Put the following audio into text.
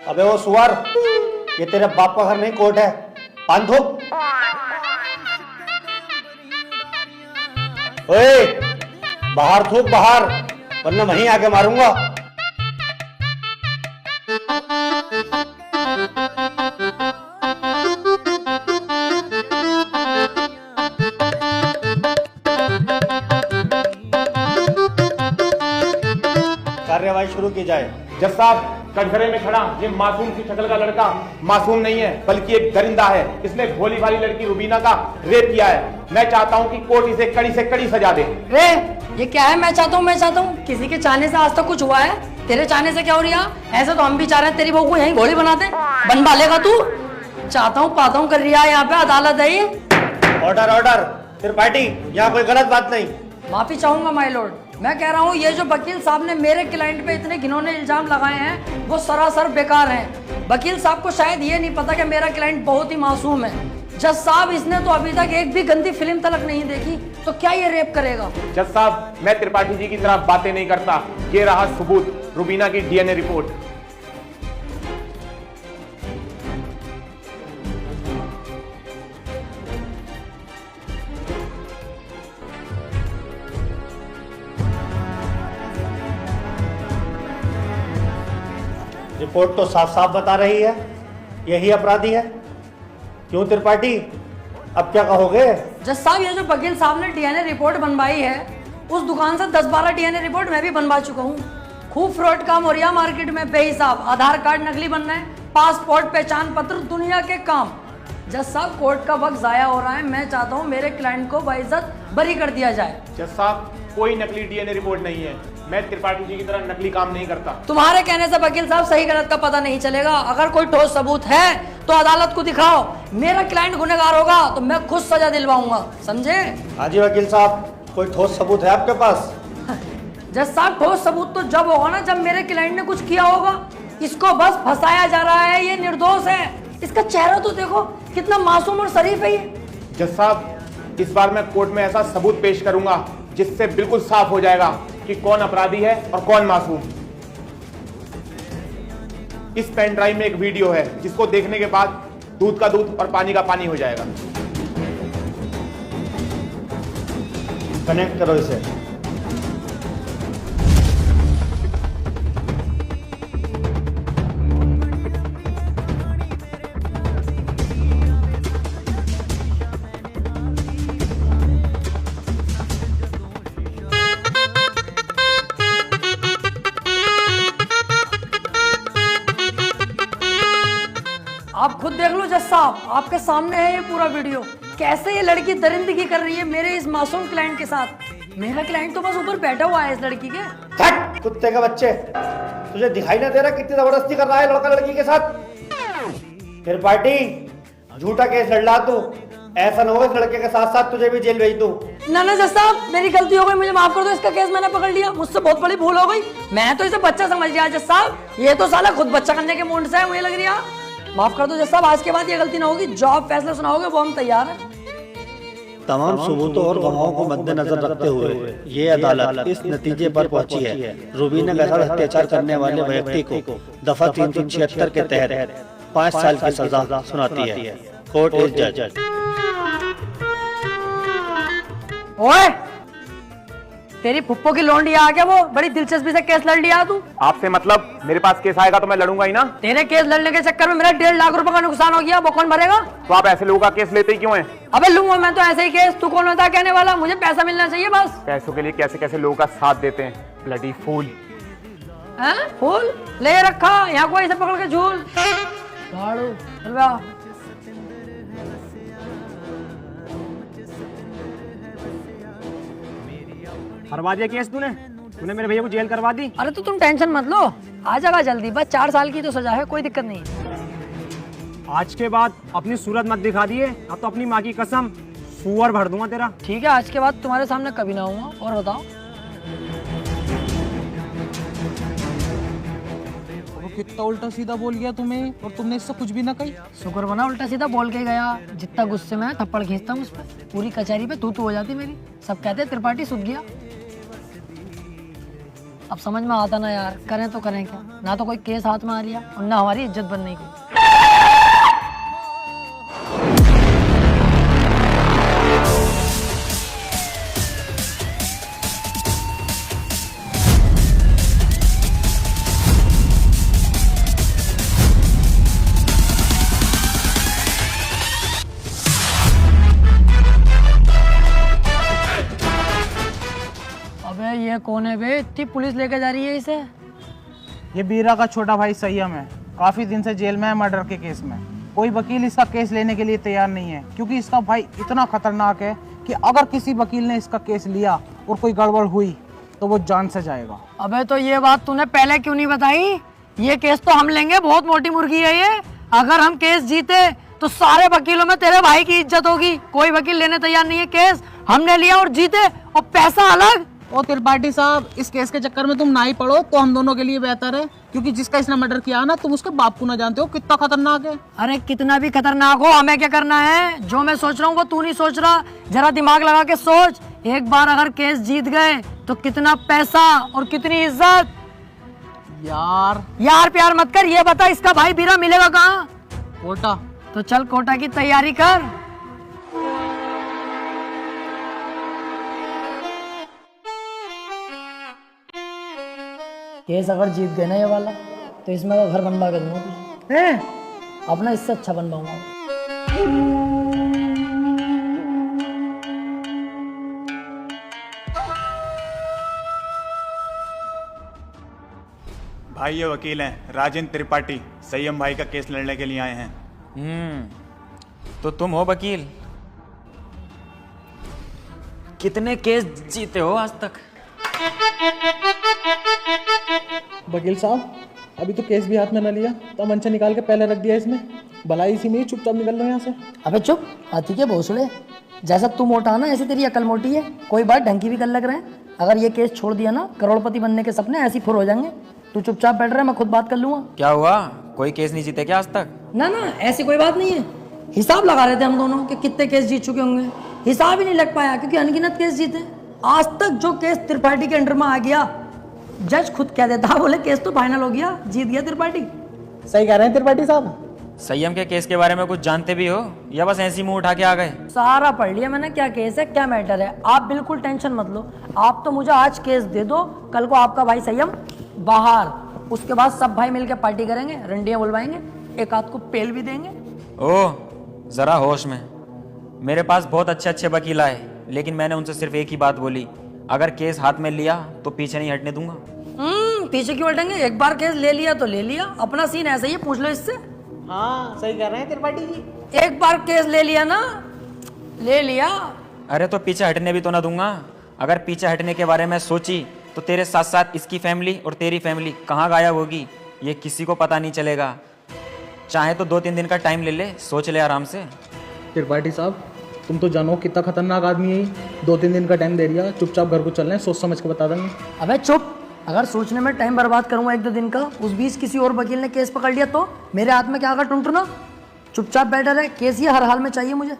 अबे वो सुअर, ये तेरे बाप का घर नहीं कोर्ट है। पान थूक। ओए, बाहर थूक बाहर, वरना वहीं आके मारूंगा। कार्यवाही शुरू की जाए। जज साहब, कटघरे में खड़ा ये मासूम सी शक्ल का लड़का मासूम नहीं है, बल्कि एक दरिंदा है। इसने भोली भाली लड़की रुबीना का रेप किया है। मैं चाहता हूँ कि कोर्ट इसे कड़ी से कड़ी सजा दे। रे, ये क्या है? मैं चाहता हूँ किसी के चाहने से आज तक कुछ हुआ है? तेरे चाहने से क्या हो रहा? ऐसे तो हम भी चाह रहे हैं तेरी बहू को यहीं घोड़ी बना दे। बनवा लेगा तू? चाहता हूँ पाता हूँ कर रहा है, यहाँ पे अदालत है ये। Order order. त्रिपाठी, यहाँ कोई गलत बात नहीं। माफी चाहूंगा माय लॉर्ड। मैं कह रहा हूँ ये जो वकील साहब ने मेरे क्लाइंट पे इतने घिनौने इल्जाम लगाए हैं वो सरासर बेकार हैं। वकील साहब को शायद ये नहीं पता कि मेरा क्लाइंट बहुत ही मासूम है। जज साहब, इसने तो अभी तक एक भी गंदी फिल्म तलक नहीं देखी, तो क्या ये रेप करेगा? जज साहब, मैं त्रिपाठी जी की तरह बातें नहीं करता। ये रहा सबूत, रुबीना की डीएनए रिपोर्ट। रिपोर्ट तो साफ साफ बता रही है यही अपराधी है। क्यों त्रिपाठी, अब क्या कहोगे? जज साहब, ये जो वकील साहब ने डीएनए रिपोर्ट बनवाई है, उस दुकान से 10-12 डीएनए रिपोर्ट मैं भी बनवा चुका हूँ। खूब फ्रॉड काम हो रहा मार्केट में बेहिसाब। आधार कार्ड नकली बन रहे हैं, पासपोर्ट, पहचान पत्र, दुनिया के काम। जज साहब, कोर्ट का वक्त जाया हो रहा है। मैं चाहता हूँ मेरे क्लाइंट को बाइज्जत बरी कर दिया जाए। जज साहब, कोई नकली डीएनए रिपोर्ट नहीं है। मैं त्रिपाठी जी की तरह नकली काम नहीं करता। तुम्हारे कहने से वकील साहब सही गलत का पता नहीं चलेगा। अगर कोई ठोस सबूत है तो अदालत को दिखाओ। मेरा क्लाइंट गुनहगार होगा तो मैं खुद सजा दिलवाऊंगा, समझे? हाँ जी वकील साहब, कोई ठोस सबूत है आपके पास? जज साहब, ठोस सबूत तो जब होगा ना जब मेरे क्लाइंट ने कुछ किया होगा। इसको बस फंसाया जा रहा है, ये निर्दोष है। इसका चेहरा तो देखो, कितना मासूम और शरीफ है ये। जज साहब, इस बार मैं कोर्ट में ऐसा सबूत पेश करूंगा जिससे बिल्कुल साफ हो जाएगा कि कौन अपराधी है और कौन मासूम। इस पेन ड्राइव में एक वीडियो है जिसको देखने के बाद दूध का दूध और पानी का पानी हो जाएगा। कनेक्ट करो इसे। आप खुद देख लो जज साहब, आपके सामने है ये पूरा वीडियो। कैसे ये लड़की दरिंदगी कर रही है मेरे इस मासूम क्लाइंट के साथ। मेरा क्लाइंट तो बस ऊपर बैठा हुआ है इस लड़की के। हट कुत्ते के बच्चे, तुझे दिखाई ना दे रहा कितनी जबरदस्ती कर रहा है लड़का लड़की के साथ? त्रिपाठी, झूठा केस लड़ रहा तू। ऐसा ना हो इस लड़के के साथ साथ तुझे भी जेल भेज दूं। ना ना जज साहब, मेरी गलती हो गई, मुझे माफ कर दो। इसका केस मैंने पकड़ लिया, मुझसे बहुत बड़ी भूल हो गई। मैं तो इसे बच्चा समझ गया जज साहब, ये तो साला खुद बच्चा करने के मूड से है, मुझे लग रही है। माफ कर दो जज साहब, आज के बाद ये गलती ना होगी। जो आप फैसला सुनाओगे वो हम तैयार हैं। तमाम सबूतों और गवाहों को मद्देनजर रखते हुए ये अदालत इस नतीजे पर पहुंची है, रुबीना के साथ अत्याचार करने वाले व्यक्ति को दफा 376 के तहत 5 साल की सजा सुनाती है। कोर्ट इज जज। ओए, तेरी फुप्पो की लौंडी आ गया, वो बड़ी दिलचस्पी से केस लड़ लिया तू। आपसे मतलब? मेरे पास केस आएगा तो मैं लड़ूंगा ही ना। तेरे केस लड़ने के चक्कर में मेरा 1.5 लाख रुपए का नुकसान हो गया, वो कौन भरेगा? तो आप ऐसे लोगों का केस लेते ही क्यों हैं? अबे लूंगा मैं तो ऐसे ही केस, तू कौन होता है कहने वाला? मुझे पैसा मिलना चाहिए बस। पैसों के लिए कैसे कैसे लोगों का साथ देते हैं, ब्लडी फूल। फूल ले रखा यहाँ कोई, इसे पकड़ के झूल। झाड़ू, चल बे आ। हरवा दिया केस तूने मेरे भैया को जेल करवा दी। अरे तो तुम टेंशन मत लो, आ जाएगा जल्दी। बस 4 साल की तो सजा है, कोई दिक्कत नहीं है। आज के बाद अपनी सूरत मत दिखा दिए, अब तो अपनी माँ की कसम सुअर भर दूंगा तेरा। ठीक है, आज के बाद तुम्हारे सामने कभी ना आऊंगा। और बताओ, कितना उल्टा सीधा बोल गया तुम्हें, और तुमने इससे कुछ भी ना कही। शुक्र बना उल्टा सीधा बोल के गया। जितना गुस्से में थप्पड़ खींचता हूँ उस पर, पूरी कचहरी पे तू हो जाती मेरी। सब कहते त्रिपाठी सुध गया। अब समझ में आता ना यार, करें तो करें क्या। ना तो कोई केस हाथ में आ लिया और ना हमारी इज्जत बनने की। अबे ये कौन है बे, इतनी पुलिस लेके जा रही है इसे? ये बीरा का छोटा भाई संयम है, काफी दिन से जेल में है मर्डर के केस में। कोई वकील इसका केस लेने के लिए तैयार नहीं है, क्योंकि इसका भाई इतना खतरनाक है कि अगर किसी वकील ने इसका केस लिया और कोई गड़बड़ हुई तो वो जान से जाएगा। अबे तो ये बात तूने पहले क्यों नहीं बताई? ये केस तो हम लेंगे, बहुत मोटी मुर्गी है ये। अगर हम केस जीते तो सारे वकीलों में तेरे भाई की इज्जत होगी। कोई वकील लेने तैयार नहीं है केस, हमने लिया और जीते, और पैसा अलग। ओ त्रिपाठी साहब, इस केस के चक्कर में तुम ना ही पड़ो तो हम दोनों के लिए बेहतर है, क्योंकि जिसका इसने मर्डर किया ना, तुम उसके बाप को ना जानते हो कितना खतरनाक है। अरे कितना भी खतरनाक हो, हमें क्या करना है? जो मैं सोच रहा हूँ वो तू नहीं सोच रहा। जरा दिमाग लगा के सोच, एक बार अगर केस जीत गए तो कितना पैसा और कितनी इज्जत। यार प्यार मत कर, ये बता इसका भाई बीरा मिलेगा कहाँ? कोटा। तो चल कोटा की तैयारी कर। केस अगर जीत गए ना ये वाला, तो इसमें का घर बनवा के दूंगा तुझे। अपना इससे अच्छा बनवाऊंगा। भाई ये वकील हैं राजेंद्र त्रिपाठी, संयम भाई का केस लड़ने के लिए आए हैं। तो तुम हो वकील? कितने केस जीते हो आज तक? वकील साहब, अभी तो केस भी हाथ में न लिया, तो मंचा निकाल के पहले रख दिया इसमें। भलाई इसी में ही चुपचाप निकल लो यहाँ से। अबे चुप, हाथी के भोसड़े। जैसा तू मोटा ना, ऐसी तेरी अकल मोटी है। कोई बात ढंग की भी कर लग रहे हैं। अगर ये केस छोड़ दिया ना, करोड़पति बनने के सपने ऐसे फुर हो जाएंगे। तू चुपचाप बैठ रहा है, मैं खुद बात कर लूंगा। क्या हुआ, कोई केस नहीं जीते क्या आज तक? ना ना, ऐसी कोई बात नहीं है। हिसाब लगा रहे थे हम दोनों कि कितने केस जीत चुके होंगे। हिसाब ही नहीं लग पाया, क्योंकि अनगिनत केस जीते। आज तक जो केस त्रिपाठी के अंडर में आ गया, जज खुद कह देता, बोले केस तो फाइनल हो गया, जीत गया त्रिपाठी। सही कह रहे हैं त्रिपाठी साहब। संयम के केस के बारे में कुछ जानते भी हो या बस ऐसी मुंह उठा के आ गए? सारा पढ़ लिया मैंने, क्या केस है क्या मैटर है। आप बिल्कुल टेंशन मत लो। आप तो मुझे आज केस दे दो, कल को आपका भाई संयम बाहर। उसके बाद सब भाई मिलकर पार्टी करेंगे, रंडियां बुलवाएंगे, एक आध को पेल भी देंगे। ओह, जरा होश में। मेरे पास बहुत अच्छे अच्छे वकील आए, लेकिन मैंने उनसे सिर्फ एक ही बात बोली, अगर केस हाथ में लिया तो पीछे नहीं हटने दूंगा। पीछे क्यों हटेंगे? एक बार केस ले लिया तो ले लिया। अपना सीन ऐसा ही है, पूछ लो इससे। हाँ सही कह रहे हैं त्रिपाठी जी। एक बार केस ले लिया ना, ले लिया। अरे तो पीछे हटने भी तो ना दूंगा। अगर पीछे हटने के बारे में सोची तो तेरे साथ साथ इसकी फैमिली और तेरी फैमिली कहाँ गायब होगी, ये किसी को पता नहीं चलेगा। चाहे तो 2-3 दिन का टाइम ले ले, सोच ले आराम से। त्रिपाठी साहब, तुम तो जानो कितना खतरनाक आदमी है। 2-3 दिन का टाइम दे दिया, चुपचाप घर को चल रहे हैं, सोच समझ के बता देंगे। अबे चुप, अगर सोचने में टाइम बर्बाद करूंगा 1-2 दिन का, उस बीच किसी और वकील ने केस पकड़ लिया तो मेरे हाथ में क्या आगा टुनटुना। चुपचाप बैठा रहे, केस ही हर हाल में चाहिए मुझे।